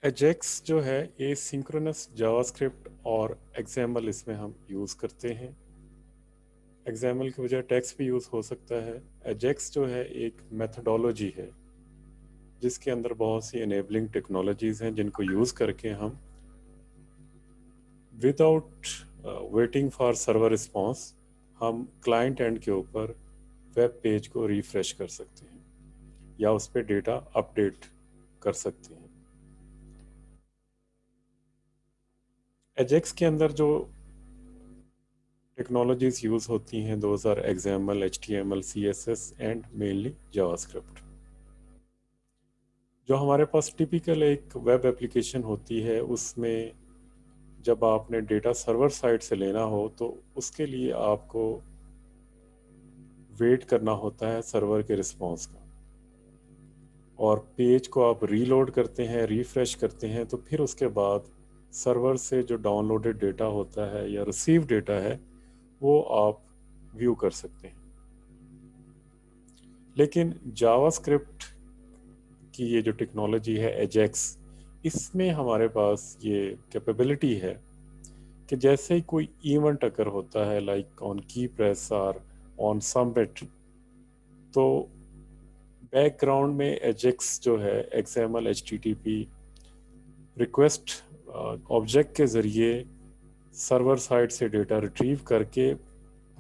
Ajax जो है asynchronous JavaScript और एक्सएमएल इसमें हम यूज़ करते हैं। एक्सएमएल की बजाय टेक्स्ट भी यूज़ हो सकता है। एजेक्स जो है एक मेथडोलॉजी है जिसके अंदर बहुत सी एनेबलिंग टेक्नोलॉजीज़ हैं जिनको यूज़ करके हम without waiting for server response हम क्लाइंट एंड के ऊपर वेब पेज को रिफ्रेश कर सकते हैं या उस पर डेटा अपडेट कर सकते हैं। एजेक्स के अंदर जो टेक्नोलॉजीज यूज़ होती हैं those are XML, HTML, CSS and mainly JavaScript. जो हमारे पास टिपिकल एक वेब एप्लीकेशन होती है उसमें जब आपने डेटा सर्वर साइड से लेना हो तो उसके लिए आपको वेट करना होता है सर्वर के रिस्पॉन्स का, और पेज को आप रीलोड करते हैं, रिफ्रेश करते हैं, तो फिर उसके बाद सर्वर से जो डाउनलोडेड डेटा होता है या रिसीव डेटा है वो आप व्यू कर सकते हैं। लेकिन जावास्क्रिप्ट की ये जो टेक्नोलॉजी है एजेक्स, इसमें हमारे पास ये कैपेबिलिटी है कि जैसे ही कोई इवेंट अगर होता है लाइक ऑन की प्रेस और ऑन सबमिट, तो बैकग्राउंड में एजेक्स जो है XML HTTP रिक्वेस्ट ऑब्जेक्ट के ज़रिए सर्वर साइड से डेटा रिट्रीव करके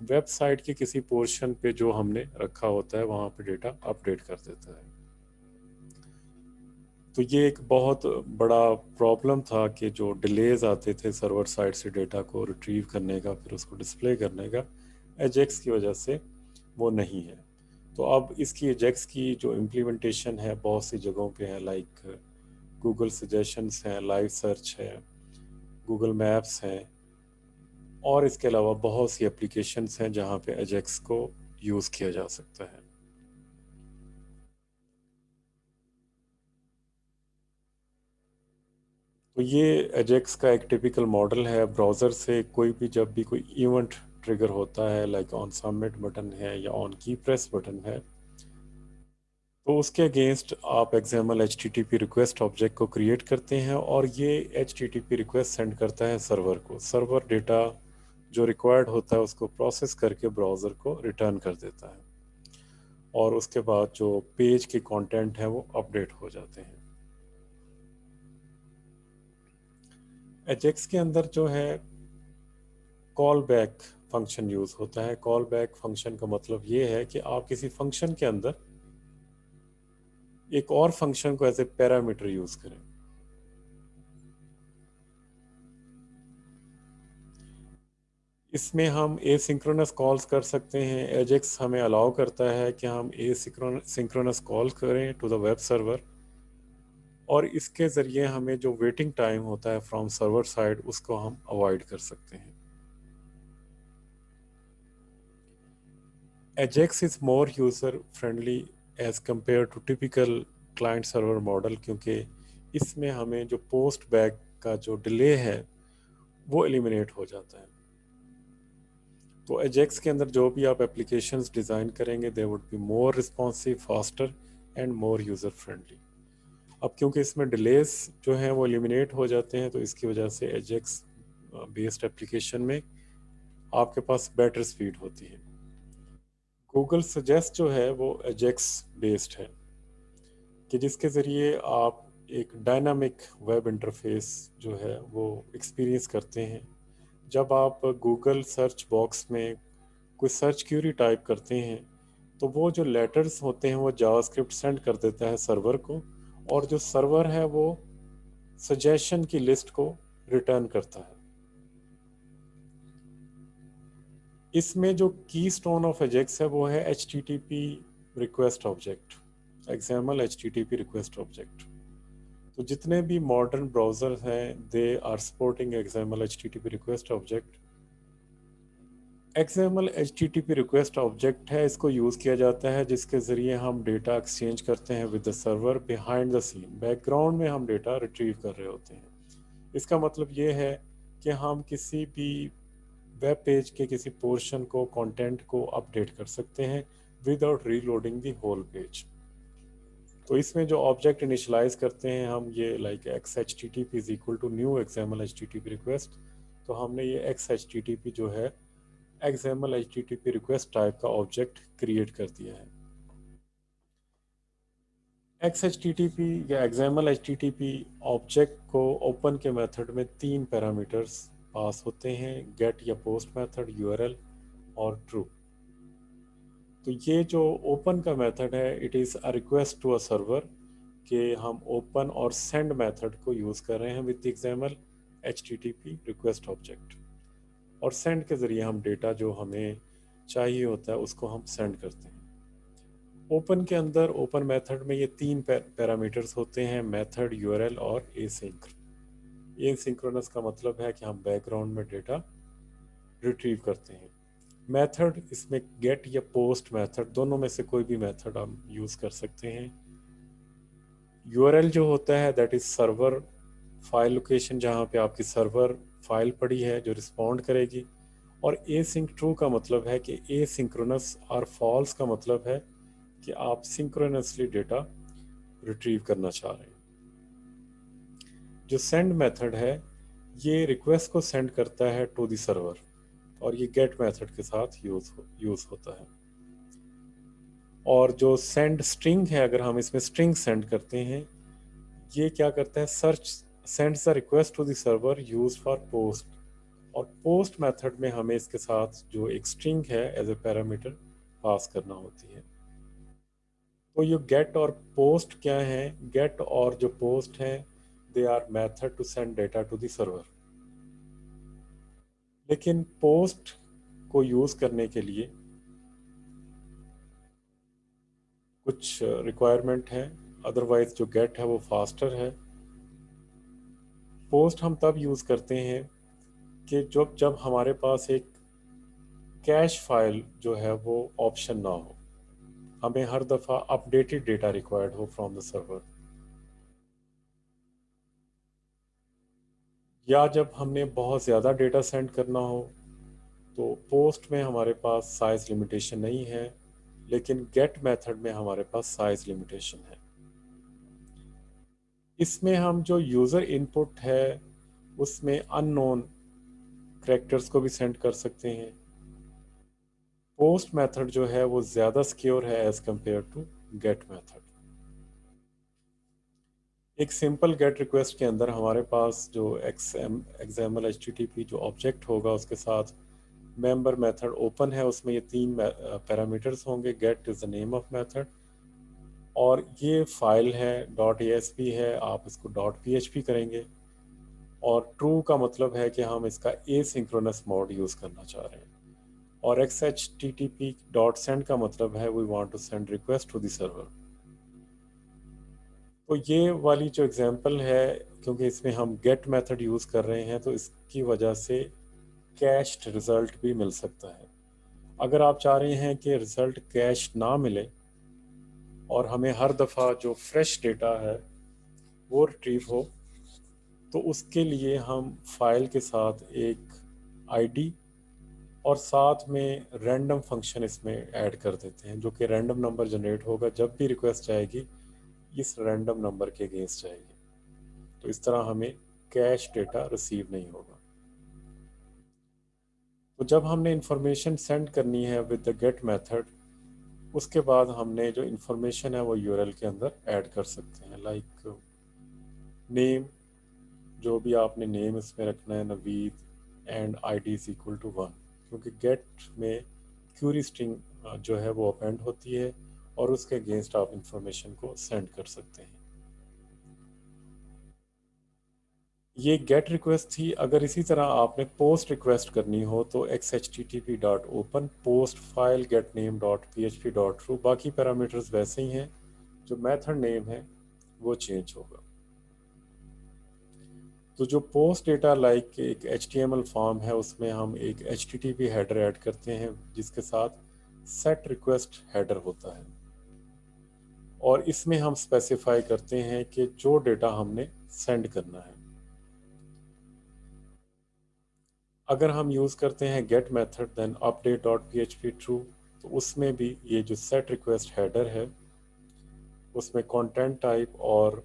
वेबसाइट के किसी पोर्शन पे जो हमने रखा होता है वहाँ पे डेटा अपडेट कर देता है। तो ये एक बहुत बड़ा प्रॉब्लम था कि जो डिलेज आते थे सर्वर साइड से डेटा को रिट्रीव करने का फिर उसको डिस्प्ले करने का, एजेक्स की वजह से वो नहीं है। तो अब इसकी एजेक्स की जो इम्प्लीमेंटेशन है बहुत सी जगहों पे है, लाइक गूगल सजेशंस हैं, लाइव सर्च है, गूगल मैप्स हैं, और इसके अलावा बहुत सी एप्लीकेशंस हैं जहाँ पे एजेक्स को यूज़ किया जा सकता है। तो ये एजेक्स का एक टिपिकल मॉडल है। ब्राउज़र से कोई भी जब भी कोई इवेंट ट्रिगर होता है लाइक ऑन सबमिट बटन है या ऑन की प्रेस बटन है, तो उसके अगेंस्ट आप एक्सएमएल HTTP रिक्वेस्ट ऑब्जेक्ट को क्रिएट करते हैं और ये HTTP रिक्वेस्ट सेंड करता है सर्वर को। सर्वर डेटा जो रिक्वायर्ड होता है उसको प्रोसेस करके ब्राउज़र को रिटर्न कर देता है, और उसके बाद जो पेज के कंटेंट है वो अपडेट हो जाते हैं। एजेक्स के अंदर जो है कॉल बैक फंक्शन यूज़ होता है। कॉल बैक फंक्शन का मतलब ये है कि आप किसी फंक्शन के अंदर एक और फंक्शन को एज ए पैरामीटर यूज़ करें। इसमें हम एसिंक्रोनस कॉल्स कर सकते हैं। एजेक्स हमें अलाउ करता है कि हम एसिंक्रोनस कॉल करें टू द वेब सर्वर, और इसके ज़रिए हमें जो वेटिंग टाइम होता है फ्रॉम सर्वर साइड उसको हम अवॉइड कर सकते हैं। AJAX is more user friendly as compare to typical client server model, क्योंकि इसमें हमें जो पोस्ट बैक का जो डिले है वो एलिमिनेट हो जाता है। तो एजेक्स के अंदर जो भी आप एप्लीकेशंस डिज़ाइन करेंगे they would be more responsive, faster and more user friendly. अब क्योंकि इसमें डिलेस जो हैं वो एलिमिनेट हो जाते हैं, तो इसकी वजह से एजेक्स बेस्ड एप्लीकेशन में आपके पास बेटर स्पीड होती है। गूगल सजेस्ट जो है वो एजेक्स बेस्ड है, कि जिसके ज़रिए आप एक डायनामिक वेब इंटरफेस जो है वो एक्सपीरियंस करते हैं। जब आप गूगल सर्च बॉक्स में कोई सर्च क्यूरी टाइप करते हैं तो वो जो लेटर्स होते हैं वो जावास्क्रिप्ट सेंड कर देता है सर्वर को, और जो सर्वर है वो सजेशन की लिस्ट को रिटर्न करता है। इसमें जो की स्टोन ऑफ एजेक्स है वो है HTTP request object, XML HTTP request object. तो जितने भी मॉडर्न ब्राउज़र हैं they are supporting XML HTTP request object. XML HTTP request object है, इसको यूज़ किया जाता है जिसके ज़रिए हम डेटा एक्सचेंज करते हैं with the server behind the scene. Background में हम डेटा रिट्रीव कर रहे होते हैं। इसका मतलब ये है कि हम किसी भी वेब पेज के किसी पोर्शन को, कंटेंट को अपडेट कर सकते हैं without reloading the whole page. तो इसमें जो ऑब्जेक्ट इनिशलाइज करते हैं हम, ये like X H T T P is equal to new XML H T T P request. तो हमने ये X H T T P जो है XML H T T P request type का ऑब्जेक्ट क्रिएट कर दिया है। X H T T P या XML H T T P object को ओपन के मेथड में 3 पैरामीटर्स पास होते हैं, गेट या पोस्ट मेथड, यूआरएल और ट्रू। तो ये जो ओपन का मेथड है, it is a request to a server कि हम ओपन और सेंड मेथड को यूज़ कर रहे हैं with XML H T T P request object, और सेंड के ज़रिए हम डेटा जो हमें चाहिए होता है उसको हम सेंड करते हैं। ओपन के अंदर ओपन मेथड में ये 3 पैरामीटर्स होते हैं, मेथड, यूआरएल और एसिंक्रोनस का मतलब है कि हम बैकग्राउंड में डेटा रिट्रीव करते हैं। मेथड, इसमें गेट या पोस्ट मेथड दोनों में से कोई भी मेथड हम यूज़ कर सकते हैं। यूआरएल जो होता है that is server file location, जहाँ पे आपकी सर्वर फाइल पड़ी है जो रिस्पॉन्ड करेगी। और एसिंक ट्रू का मतलब है कि एसिंक्रोनस, और फॉल्स का मतलब है कि आप सिंक्रोनसली डेटा रिट्रीव करना चाह रहे हैं। जो सेंड मेथड है ये रिक्वेस्ट को सेंड करता है टू द सर्वर, और ये गेट मेथड के साथ यूज़ होता है। और जो सेंड स्ट्रिंग है, अगर हम इसमें स्ट्रिंग सेंड करते हैं, ये क्या करता है, search sends the request to the server use for post. और पोस्ट मेथड में हमें इसके साथ जो एक स्ट्रिंग है एज ए पैरामीटर पास करना होती है। तो ये गेट और पोस्ट क्या है, गेट और जो पोस्ट है they are method to send data to the server. लेकिन पोस्ट को यूज करने के लिए कुछ रिक्वायरमेंट है, अदरवाइज जो गेट है वो फास्टर है। पोस्ट हम तब यूज करते हैं कि जब हमारे पास एक कैश फाइल जो है वो ऑप्शन ना हो, हमें हर दफ़ा अपडेटेड डेटा रिक्वायर्ड हो फ्रॉम द सर्वर, या जब हमने बहुत ज़्यादा डेटा सेंड करना हो। तो पोस्ट में हमारे पास साइज़ लिमिटेशन नहीं है, लेकिन गेट मेथड में हमारे पास साइज़ लिमिटेशन है। इसमें हम जो यूज़र इनपुट है उसमें अननोन करेक्टर्स को भी सेंड कर सकते हैं। पोस्ट मेथड जो है वो ज़्यादा सिक्योर है as compare to get method. एक सिंपल गेट रिक्वेस्ट के अंदर हमारे पास जो XML H T T P जो ऑब्जेक्ट होगा उसके साथ मेंबर मेथड ओपन है, उसमें ये 3 पैरामीटर्स होंगे। Get is the name of method, और ये फाइल है डॉट ए एस पी है, आप इसको डॉट पी एच पी करेंगे। और ट्रू का मतलब है कि हम इसका ए सिंक्रोनस मोड यूज़ करना चाह रहे हैं। और x H T T P dot send का मतलब है we want to send request to the server. तो ये वाली जो एग्जांपल है, क्योंकि इसमें हम गेट मेथड यूज़ कर रहे हैं तो इसकी वजह से कैश्ड रिज़ल्ट भी मिल सकता है। अगर आप चाह रहे हैं कि रिज़ल्ट कैश ना मिले और हमें हर दफ़ा जो फ्रेश डेटा है वो रिट्रीव हो, तो उसके लिए हम फाइल के साथ एक आईडी और साथ में रैंडम फंक्शन इसमें ऐड कर देते हैं, जो कि रैंडम नंबर जनरेट होगा जब भी रिक्वेस्ट जाएगी, इस रैंडम नंबर के अगेंस्ट जाएगी। तो इस तरह हमें कैश डेटा रिसीव नहीं होगा। तो जब हमने इंफॉर्मेशन सेंड करनी है विद द गेट मेथड, उसके बाद हमने जो इंफॉर्मेशन है वो यूआरएल के अंदर ऐड कर सकते हैं, लाइक नेम, जो भी आपने नेम इसमें रखना है, Naveed, and ID is equal to 1, क्योंकि गेट में क्यूरी स्ट्रिंग जो है वो अपेंड होती है और उसके अगेंस्ट आप इंफॉर्मेशन को सेंड कर सकते हैं। ये गेट रिक्वेस्ट थी। अगर इसी तरह आपने पोस्ट रिक्वेस्ट करनी हो तो x H T T P dot open post file gate name dot P H P dot true, बाकी पैरामीटर्स वैसे ही हैं, जो मेथड नेम है वो चेंज होगा। तो जो पोस्ट डेटा लाइक एक H T M L form है, उसमें हम एक H T T P header add करते हैं जिसके साथ सेट रिक्वेस्ट हेडर होता है, और इसमें हम स्पेसिफाई करते हैं कि जो डेटा हमने सेंड करना है। अगर हम यूज़ करते हैं get method then update dot P H P true, तो उसमें भी ये जो सेट रिक्वेस्ट हेडर है उसमें कंटेंट टाइप और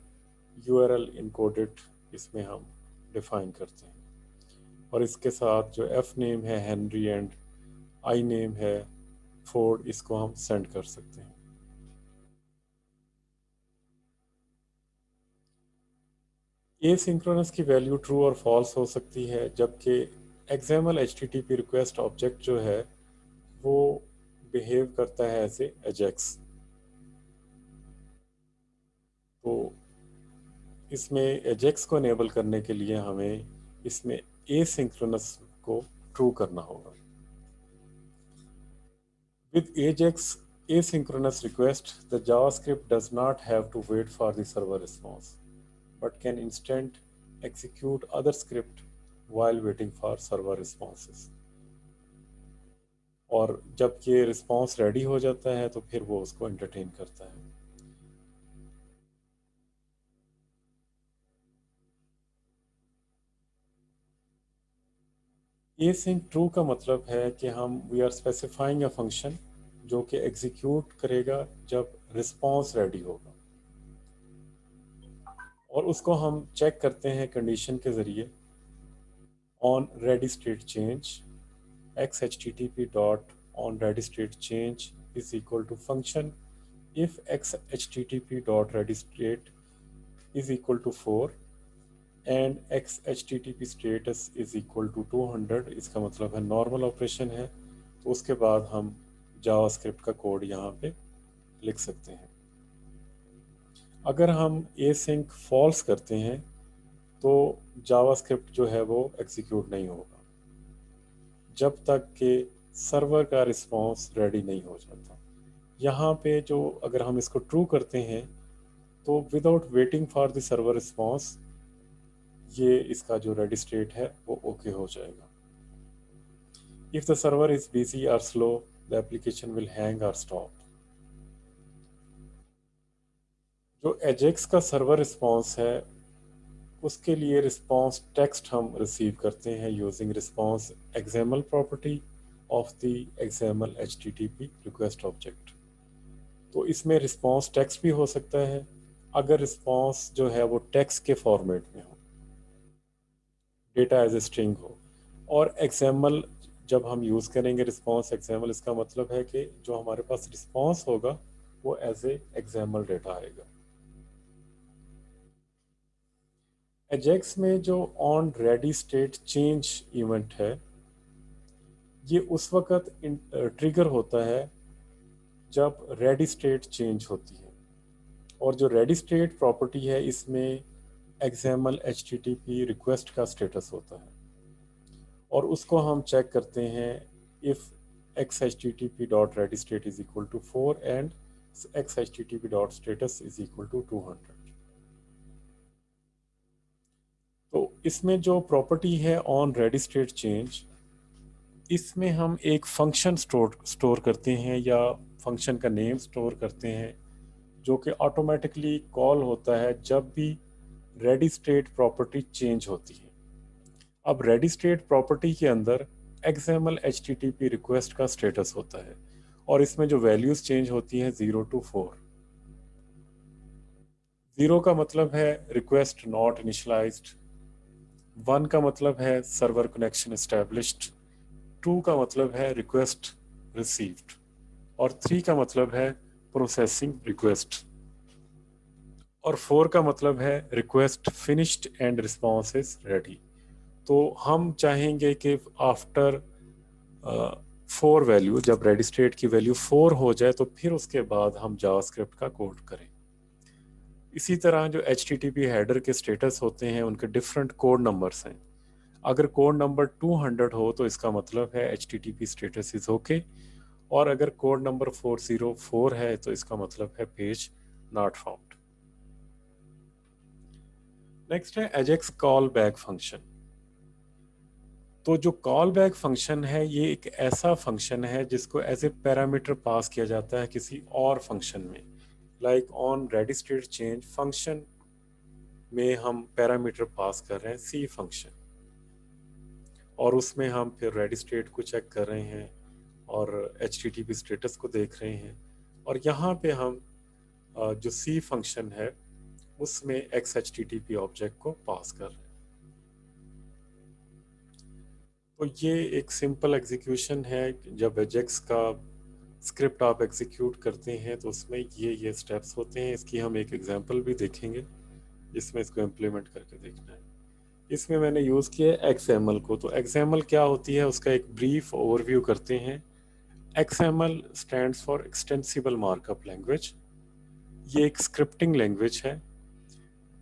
यूआरएल इनकोडेड इसमें हम डिफाइन करते हैं। और इसके साथ जो एफ नेम है हेनरी एंड आई नेम है फोर्ड, इसको हम सेंड कर सकते हैं। एसिंक्रोनस की वैल्यू ट्रू और फॉल्स हो सकती है, जबकि एक्सएमएल एचटीटीपी रिक्वेस्ट ऑब्जेक्ट जो है वो बिहेव करता है ऐसे एजेक्स। तो इसमें एजेक्स को इनेबल करने के लिए हमें इसमें एसिंक्रोनस को ट्रू करना होगा। With Ajax asynchronous request, the JavaScript does not have to wait for the server response, but can instead execute other script while waiting for server responses. और जब ये रिस्पॉन्स रेडी हो जाता है तो फिर वो उसको एंटरटेन करता है। async ट्रू का मतलब है कि हम we are specifying a function जो कि एग्जीक्यूट करेगा जब रिस्पॉन्स रेडी होगा, और उसको हम चेक करते हैं कंडीशन के ज़रिए on ready state change x http dot on ready state change is equal to function if x http dot ready state is equal to 4 and x http status is equal to 200। इसका मतलब है normal operation है, तो उसके बाद हम JavaScript का code यहाँ पे लिख सकते हैं। अगर हम async फॉल्स करते हैं तो जावास्क्रिप्ट जो है वो एग्जीक्यूट नहीं होगा जब तक कि सर्वर का रिस्पॉन्स रेडी नहीं हो जाता। यहाँ पे जो अगर हम इसको ट्रू करते हैं तो without waiting for the server response ये इसका जो रेडी स्टेट है वो ओके हो जाएगा। If the server is busy और slow, the application will hang और स्टॉप। जो एजेक्स का सर्वर रिस्पॉन्स है उसके लिए रिस्पॉन्स टेक्स्ट हम रिसीव करते हैं using response XML property of the XML HTTP request object. तो इसमें रिस्पॉन्स टेक्स्ट भी हो सकता है अगर रिस्पॉन्स जो है वो टेक्स्ट के फॉर्मेट में हो, डेटा एज ए स्ट्रिंग हो। और एक्सएमएल जब हम यूज़ करेंगे रिस्पॉन्स एक्सएमएल, इसका मतलब है कि जो हमारे पास रिस्पॉन्स होगा वो एज ए एक्सएमएल डेटा आएगा। एजेक्स में जो on ready state change event है ये उस वक्त ट्रिगर होता है जब रेडी स्टेट चेंज होती है, और जो रेडी स्टेट प्रॉपर्टी है इसमें एक्सएमएल एचटीटीपी रिक्वेस्ट का स्टेटस होता है, और उसको हम चेक करते हैं if x H T T P dot ready state is equal to 4 and x H T T P dot status is equal to 200। तो इसमें जो प्रॉपर्टी है ऑन रेडी स्टेट चेंज, इसमें हम एक फंक्शन स्टोर करते हैं या फंक्शन का नेम स्टोर करते हैं जो कि ऑटोमेटिकली कॉल होता है जब भी रेडी स्टेट प्रॉपर्टी चेंज होती है। अब रेडी स्टेट प्रॉपर्टी के अंदर XML HTTP रिक्वेस्ट का स्टेटस होता है, और इसमें जो वैल्यूज चेंज होती हैं 0 to 4। 0 का मतलब है रिक्वेस्ट नॉट इनिशियलाइज्ड, 1 का मतलब है सर्वर कनेक्शन एस्टेब्लिश्ड, 2 का मतलब है रिक्वेस्ट रिसीव्ड, और 3 का मतलब है प्रोसेसिंग रिक्वेस्ट, और 4 का मतलब है request finished and response is ready. तो हम चाहेंगे कि आफ्टर 4 वैल्यू, जब रेडी स्टेट की वैल्यू 4 हो जाए तो फिर उसके बाद हम जावास्क्रिप्ट का कोड करें। इसी तरह जो HTTP हेडर के स्टेटस होते हैं उनके डिफरेंट कोड नंबर्स हैं। अगर कोड नंबर 200 हो तो इसका मतलब है HTTP स्टेटस इज ओके, और अगर कोड नंबर 404 है तो इसका मतलब है पेज नॉट फाउंड। नेक्स्ट है एजेक्स कॉल बैक फंक्शन। तो जो कॉल बैक फंक्शन है ये एक ऐसा फंक्शन है जिसको एज ए पैरामीटर पास किया जाता है किसी और फंक्शन में, like on ready state change function में हम पैरामीटर पास कर रहे हैं सी फंक्शन, और उसमें हम फिर रेडी स्टेट को चेक कर रहे हैं और HTTP स्टेटस को देख रहे हैं, और यहाँ पे हम जो सी फंक्शन है उसमें XHTTP ऑब्जेक्ट को पास कर रहे हैं। तो ये एक सिंपल एग्जीक्यूशन है। जब एजेक्स का स्क्रिप्ट आप एग्जीक्यूट करते हैं तो उसमें ये स्टेप्स होते हैं। इसकी हम एक एग्जांपल भी देखेंगे जिसमें इसको इम्प्लीमेंट करके देखना है। इसमें मैंने यूज़ किया है XML को। तो XML क्या होती है उसका एक ब्रीफ ओवरव्यू करते हैं। XML stands for extensible markup language. ये एक स्क्रिप्टिंग लैंग्वेज है।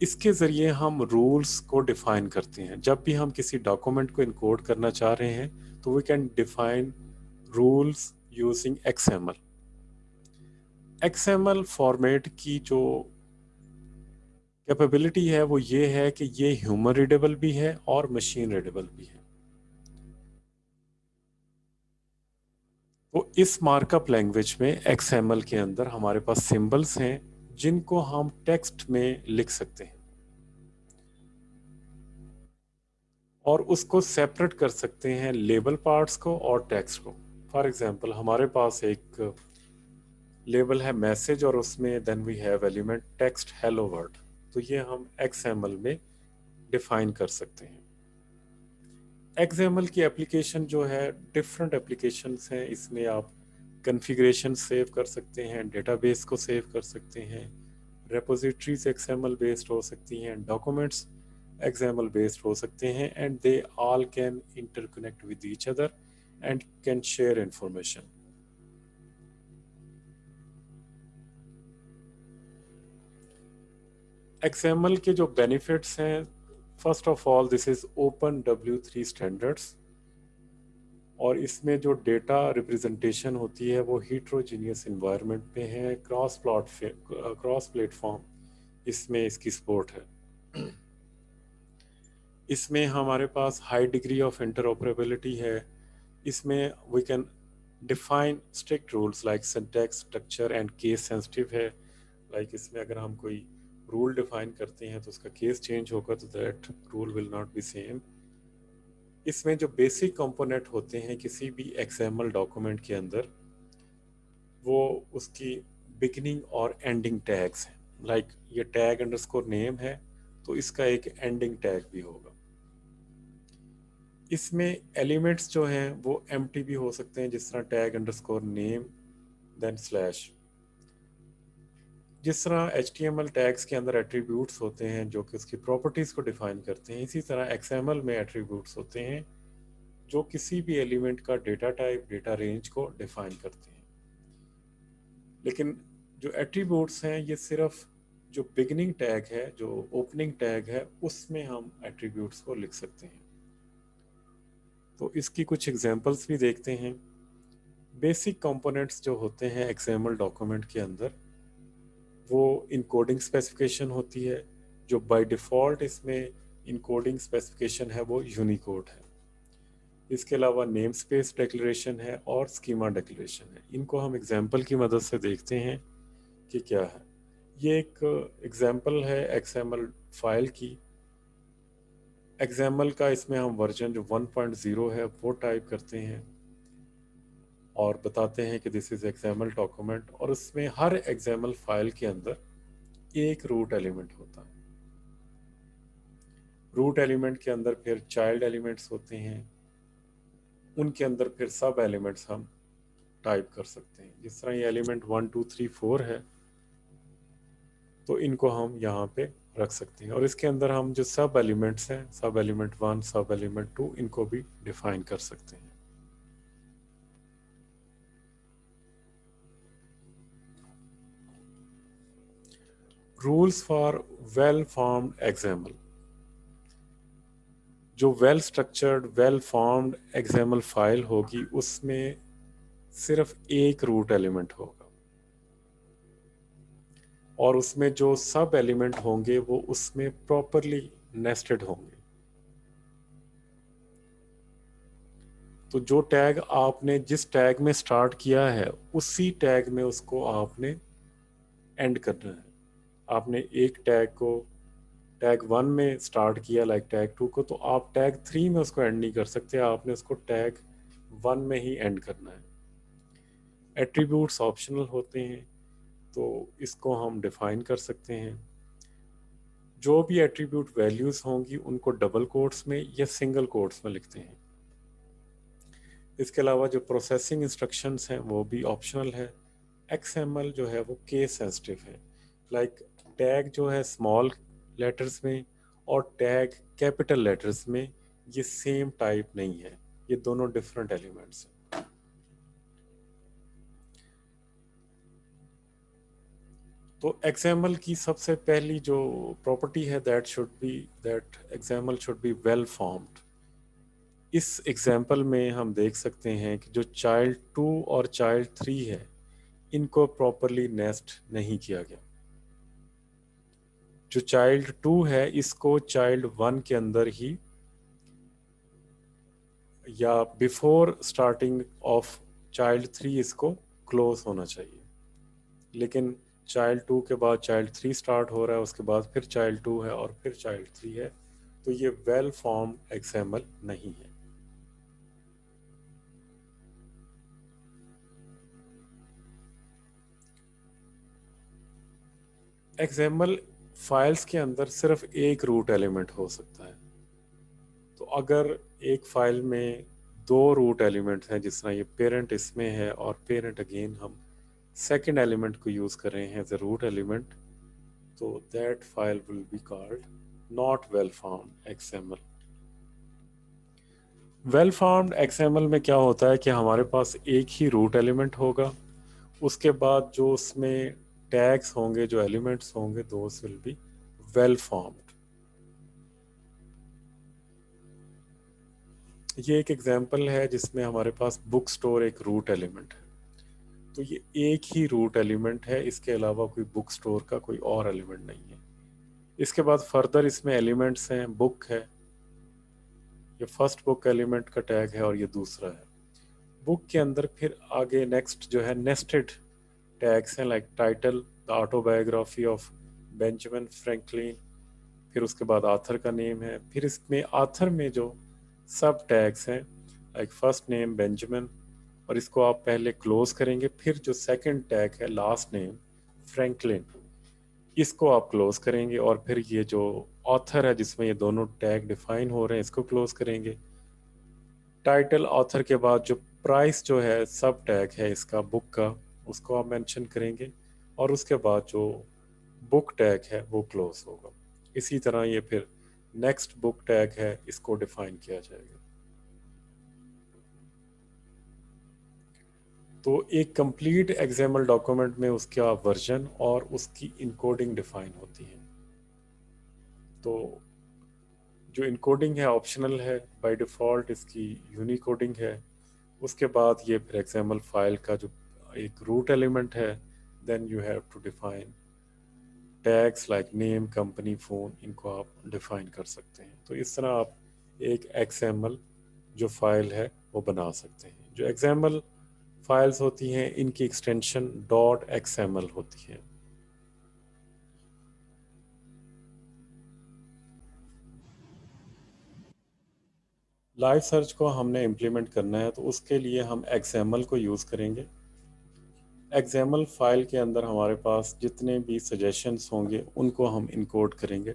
इसके ज़रिए हम रूल्स को डिफ़ाइन करते हैं। जब भी हम किसी डॉक्यूमेंट को इनकोड करना चाह रहे हैं तो we can define rules using XML। XML format की जो कैपेबिलिटी है वो ये है कि ये ह्यूमन रीडेबल भी है और मशीन रीडेबल भी है। तो इस मार्कअप लैंग्वेज में XML के अंदर हमारे पास सिंबल्स हैं जिनको हम टेक्स्ट में लिख सकते हैं और उसको सेपरेट कर सकते हैं लेबल पार्ट्स को और टेक्स्ट को। फॉर एग्जांपल हमारे पास एक लेबल है मैसेज और उसमें then we have element text hello world. तो ये हम XML में डिफाइन कर सकते हैं। XML की एप्लीकेशन जो है डिफरेंट एप्लीकेशंस हैं। इसमें आप कॉन्फ़िगरेशन सेव कर सकते हैं, डेटाबेस को सेव कर सकते हैं, रेपोजिटरीज XML बेस्ड हो सकती हैं, डॉक्यूमेंट्स XML बेस्ड हो सकते हैं and they all can interconnect with each other and can share information. XML के जो बेनिफिट्स हैं, first of all this is open W3 standards और इसमें जो डेटा रिप्रेजेंटेशन होती है वो हीट्रोजीनियस इन्वायरमेंट में है। क्रॉस प्लेटफॉर्म इसमें इसकी सपोर्ट है। इसमें हमारे पास हाई डिग्री ऑफ इंटरऑपरेबिलिटी है। इसमें we can define strict rules like syntax, structure and case sensitive है। लाइक इसमें अगर हम कोई रूल डिफाइन करते हैं तो उसका केस चेंज होगा तो that rule will not be same. इसमें जो बेसिक कंपोनेंट होते हैं किसी भी XML डॉक्यूमेंट के अंदर वो उसकी बिगिनिंग और एंडिंग टैग्स हैं। लाइक ये टैग अंडरस्कोर नेम है तो इसका एक एंडिंग टैग भी होगा। इसमें एलिमेंट्स जो हैं वो एम्प्टी भी हो सकते हैं, जिस तरह tag underscore name then slash. जिस तरह HTML टैग्स के अंदर एट्रीब्यूट्स होते हैं जो कि उसकी प्रॉपर्टीज़ को डिफाइन करते हैं, इसी तरह XML में एट्रीब्यूट्स होते हैं जो किसी भी एलिमेंट का डेटा टाइप, डेटा रेंज को डिफाइन करते हैं। लेकिन जो एट्रीब्यूट्स हैं ये सिर्फ जो बिगिनिंग टैग है, जो ओपनिंग टैग है, उसमें हम एट्रीब्यूट्स को लिख सकते हैं। तो इसकी कुछ एग्जांपल्स भी देखते हैं। बेसिक कंपोनेंट्स जो होते हैं XML डॉक्यूमेंट के अंदर वो इनकोडिंग स्पेसिफिकेशन होती है। जो बाय डिफ़ॉल्ट इसमें इनकोडिंग स्पेसिफिकेशन है वो यूनिकोड है। इसके अलावा नेम स्पेस डिक्लेरेशन है और स्कीमा डिक्लेरेशन है। इनको हम एग्जांपल की मदद से देखते हैं कि क्या है। ये एक एग्जांपल है XML फाइल की। XML का इसमें हम वर्जन जो 1.0 है वो टाइप करते हैं और बताते हैं कि दिस इज़ XML डॉक्यूमेंट, और उसमें हर XML फाइल के अंदर एक रूट एलिमेंट होता है। रूट एलिमेंट के अंदर फिर चाइल्ड एलिमेंट्स होते हैं, उनके अंदर फिर सब एलिमेंट्स हम टाइप कर सकते हैं। जिस तरह ये एलिमेंट 1 2 3 4 है तो इनको हम यहाँ पे रख सकते हैं और इसके अंदर हम जो सब एलिमेंट्स हैं, सब एलिमेंट 1, सब एलिमेंट 2, इनको भी डिफाइन कर सकते हैं। Rules for well formed XML। जो well structured, well formed XML file होगी उसमें सिर्फ एक रूट एलिमेंट होगा और उसमें जो सब एलिमेंट होंगे वो उसमें प्रॉपरली नेस्टेड होंगे। तो जो टैग आपने जिस टैग में स्टार्ट किया है उसी टैग में उसको आपने एंड करना है। आपने एक टैग को टैग 1 में स्टार्ट किया लाइक टैग 2 को, तो आप टैग 3 में उसको एंड नहीं कर सकते, आपने उसको टैग 1 में ही एंड करना है। एट्रीब्यूट्स ऑप्शनल होते हैं। तो इसको हम डिफाइन कर सकते हैं। जो भी एट्रीब्यूट वैल्यूज़ होंगी उनको डबल कोट्स में या सिंगल कोट्स में लिखते हैं। इसके अलावा जो प्रोसेसिंग इंस्ट्रक्शंस हैं वो भी ऑप्शनल है। XML जो है वो केस सेंसिटिव है। लाइक टैग जो है स्मॉल लेटर्स में और टैग कैपिटल लेटर्स में ये सेम टाइप नहीं है, ये दोनों डिफरेंट एलिमेंट्स हैं। तो XML की सबसे पहली जो प्रॉपर्टी है that XML should be well formed. इस एग्जाम्पल में हम देख सकते हैं कि जो चाइल्ड 2 और चाइल्ड 3 है इनको प्रॉपरली नेस्ट नहीं किया गया। जो चाइल्ड 2 है इसको चाइल्ड 1 के अंदर ही या बिफोर स्टार्टिंग ऑफ चाइल्ड 3 इसको क्लोज होना चाहिए। लेकिन चाइल्ड 2 के बाद चाइल्ड 3 स्टार्ट हो रहा है, उसके बाद फिर चाइल्ड 2 है और फिर चाइल्ड 3 है, तो ये वेल फॉर्म एक्सएमएल नहीं है। एक्सएमएल फाइल्स के अंदर सिर्फ एक रूट एलिमेंट हो सकता है। तो अगर एक फाइल में दो रूट एलिमेंट हैं, जिस तरह ये पेरेंट इसमें है और पेरेंट अगेन हम सेकेंड एलिमेंट को यूज कर रहे हैं एज ए रूट एलिमेंट, तो that file will be called not well formed XML. Well formed XML में क्या होता है कि हमारे पास एक ही रूट एलिमेंट होगा, उसके बाद जो उसमें टैग्स होंगे, जो एलिमेंट्स होंगे, दोस विल बी वेल फॉर्म्ड। ये एक एग्जांपल है जिसमें हमारे पास बुक स्टोर एक रूट एलिमेंट है। तो ये एक ही रूट एलिमेंट है, इसके अलावा कोई बुक स्टोर का कोई और एलिमेंट नहीं है। इसके बाद फर्दर इसमें एलिमेंट्स हैं, बुक है, ये फर्स्ट बुक एलिमेंट का टैग है और ये दूसरा है। बुक के अंदर फिर आगे नेक्स्ट जो है नेस्टेड टैग्स हैं, like title, the autobiography of Benjamin Franklin, फिर उसके बाद आथर का नेम है, फिर इसमें आथर में जो सब टैग्स हैं लाइक फर्स्ट नेम बेंजामिन, और इसको आप पहले क्लोज करेंगे, फिर जो सेकंड टैग है लास्ट नेम फ्रैंकलिन, इसको आप क्लोज करेंगे, और फिर ये जो ऑथर है जिसमें ये दोनों टैग डिफाइन हो रहे हैं इसको क्लोज करेंगे। टाइटल ऑथर के बाद जो प्राइस जो है सब टैग है इसका बुक का, उसको आप मेंशन करेंगे, और उसके बाद जो बुक टैग है वो क्लोज होगा। इसी तरह ये फिर नेक्स्ट बुक टैग है, इसको डिफाइन किया जाएगा। तो एक कंप्लीट एक्सएमएल डॉक्यूमेंट में उसका वर्जन और उसकी इनकोडिंग डिफाइन होती है। तो जो इनकोडिंग है ऑप्शनल है, बाय डिफ़ॉल्ट इसकी यूनिकोडिंग है। उसके बाद ये फिर एक्सएमएल फाइल का जो एक रूट एलिमेंट है, then you have to define tags like name, company, phone, इनको आप डिफाइन कर सकते हैं। तो इस तरह आप एक एक्सएमएल जो फाइल है वो बना सकते हैं। जो एक्सएमएल फाइल्स होती हैं इनकी एक्सटेंशन डॉट एक्सएमएल होती है। लाइव सर्च को हमने इम्प्लीमेंट करना है तो उसके लिए हम एक्सएमएल को यूज़ करेंगे। एक्सएमएल फाइल के अंदर हमारे पास जितने भी सजेशंस होंगे उनको हम इनकोड करेंगे।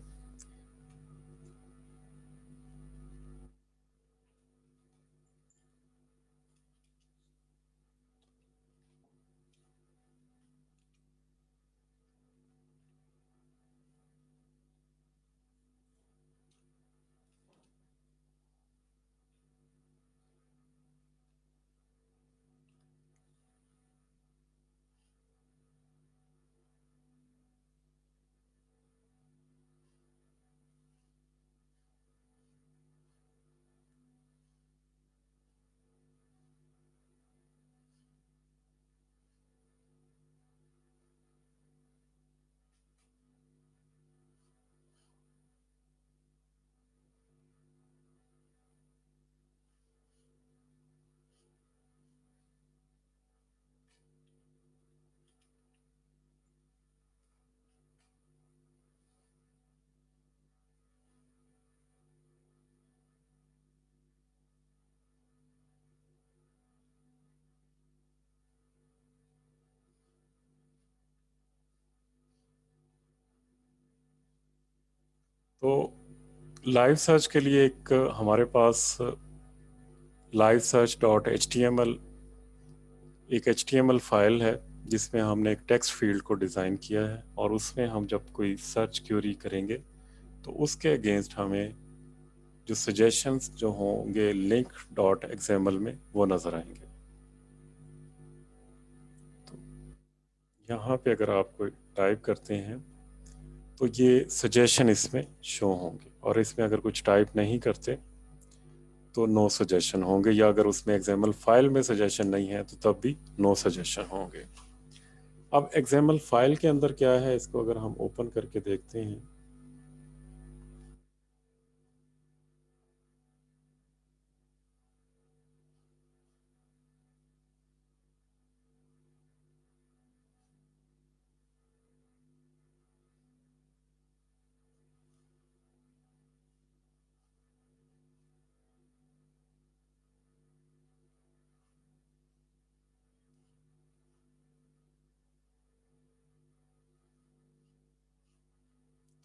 तो लाइव सर्च के लिए एक हमारे पास live search dot H T M L एक HTML फाइल है जिसमें हमने एक टेक्स्ट फील्ड को डिज़ाइन किया है, और उसमें हम जब कोई सर्च क्वेरी करेंगे तो उसके अगेंस्ट हमें जो सजेशंस जो होंगे लिंक डॉट एक्सएमएल में वो नज़र आएंगे। तो यहाँ पे अगर आप कोई टाइप करते हैं तो ये सजेशन इसमें शो होंगे, और इसमें अगर कुछ टाइप नहीं करते तो नो सजेशन होंगे, या अगर उसमें एक्सएमएल फाइल में सजेशन नहीं है तो तब भी नो सजेशन होंगे। अब एक्सएमएल फाइल के अंदर क्या है, इसको अगर हम ओपन करके देखते हैं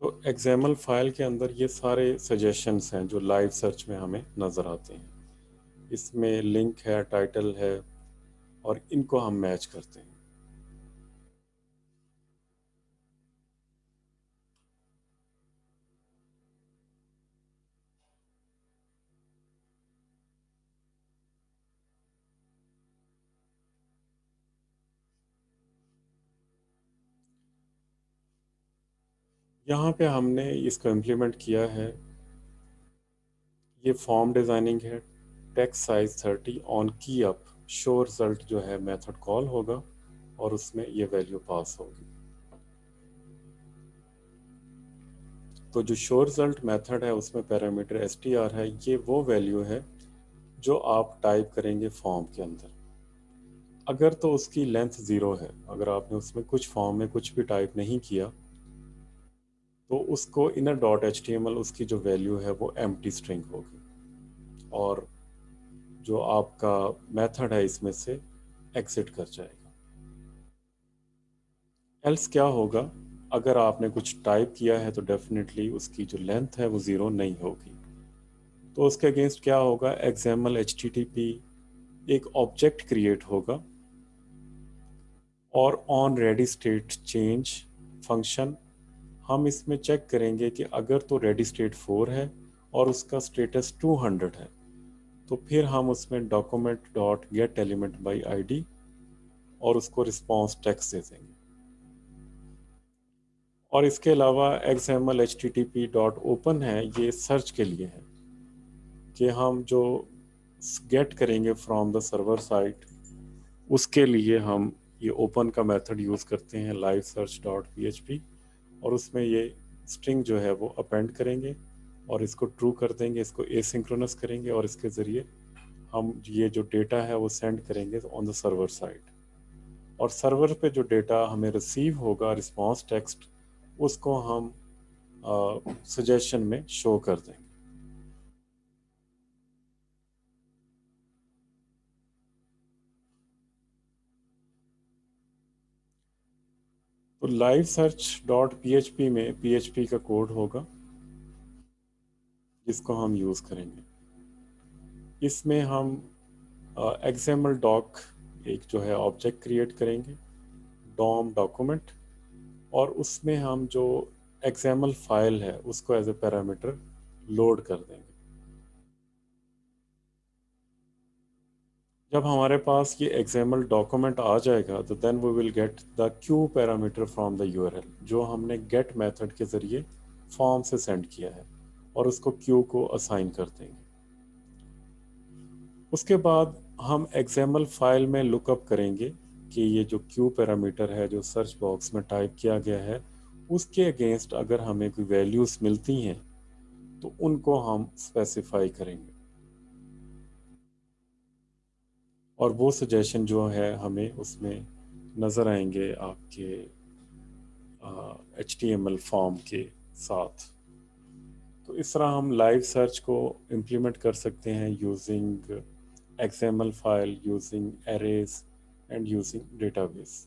तो एक्सएमएल फाइल के अंदर ये सारे सजेशंस हैं जो लाइव सर्च में हमें नज़र आते हैं। इसमें लिंक है, टाइटल है, और इनको हम मैच करते हैं। यहाँ पे हमने इसको इम्प्लीमेंट किया है। ये फॉर्म डिज़ाइनिंग है। टेक्स्ट साइज 30 ऑन की अप शो रिजल्ट जो है मेथड कॉल होगा, और उसमें ये वैल्यू पास होगी। तो जो शो रिजल्ट मेथड है उसमें पैरामीटर str है, ये वो वैल्यू है जो आप टाइप करेंगे फॉर्म के अंदर। अगर तो उसकी लेंथ 0 है, अगर आपने उसमें कुछ फॉर्म में कुछ भी टाइप नहीं किया, तो उसको inner dot H T M L उसकी जो वैल्यू है वो एम्प्टी स्ट्रिंग होगी, और जो आपका मेथड है इसमें से एग्जिट कर जाएगा। एल्स क्या होगा, अगर आपने कुछ टाइप किया है तो डेफिनेटली उसकी जो लेंथ है वो 0 नहीं होगी। तो उसके अगेंस्ट क्या होगा, XML H T T P एक ऑब्जेक्ट क्रिएट होगा, और on ready state change function हम इसमें चेक करेंगे कि अगर तो रेडी स्टेट 4 है और उसका स्टेटस 200 है, तो फिर हम उसमें document dot gate element by ID और उसको रिस्पॉन्स टेक्स्ट दे देंगे। और इसके अलावा XML HTTP डॉट ओपन है, ये सर्च के लिए है कि हम जो गेट करेंगे फ्रॉम द सर्वर साइट, उसके लिए हम ये ओपन का मेथड यूज़ करते हैं लाइव सर्च डॉट PHP, और उसमें ये स्ट्रिंग जो है वो अपेंड करेंगे और इसको ट्रू कर देंगे, इसको एसिंक्रोनस करेंगे, और इसके ज़रिए हम ये जो डेटा है वो सेंड करेंगे ऑन द सर्वर साइड। और सर्वर पे जो डेटा हमें रिसीव होगा रिस्पॉन्स टेक्स्ट, उसको हम सजेशन में शो कर देंगे। तो लाइव सर्च डॉट PHP में PHP का कोड होगा जिसको हम यूज़ करेंगे। इसमें हम XML डॉक एक जो है ऑब्जेक्ट क्रिएट करेंगे, डॉम डॉक्यूमेंट, और उसमें हम जो XML फाइल है उसको एज ए पैरामीटर लोड कर देंगे। जब हमारे पास ये XML डॉक्यूमेंट आ जाएगा तो then we will get the Q parameter from the URL जो हमने गेट मेथड के ज़रिए फॉर्म से सेंड किया है, और उसको क्यू को असाइन कर देंगे। उसके बाद हम XML फाइल में लुकअप करेंगे कि ये जो क्यू पैरामीटर है जो सर्च बॉक्स में टाइप किया गया है उसके अगेंस्ट अगर हमें कोई वैल्यूज़ मिलती हैं तो उनको हम स्पेसिफाई करेंगे, और वो सजेशन जो है हमें उसमें नज़र आएंगे आपके HTML फॉर्म के साथ। तो इस तरह हम लाइव सर्च को इम्प्लीमेंट कर सकते हैं using XML file, using arrays, and using database.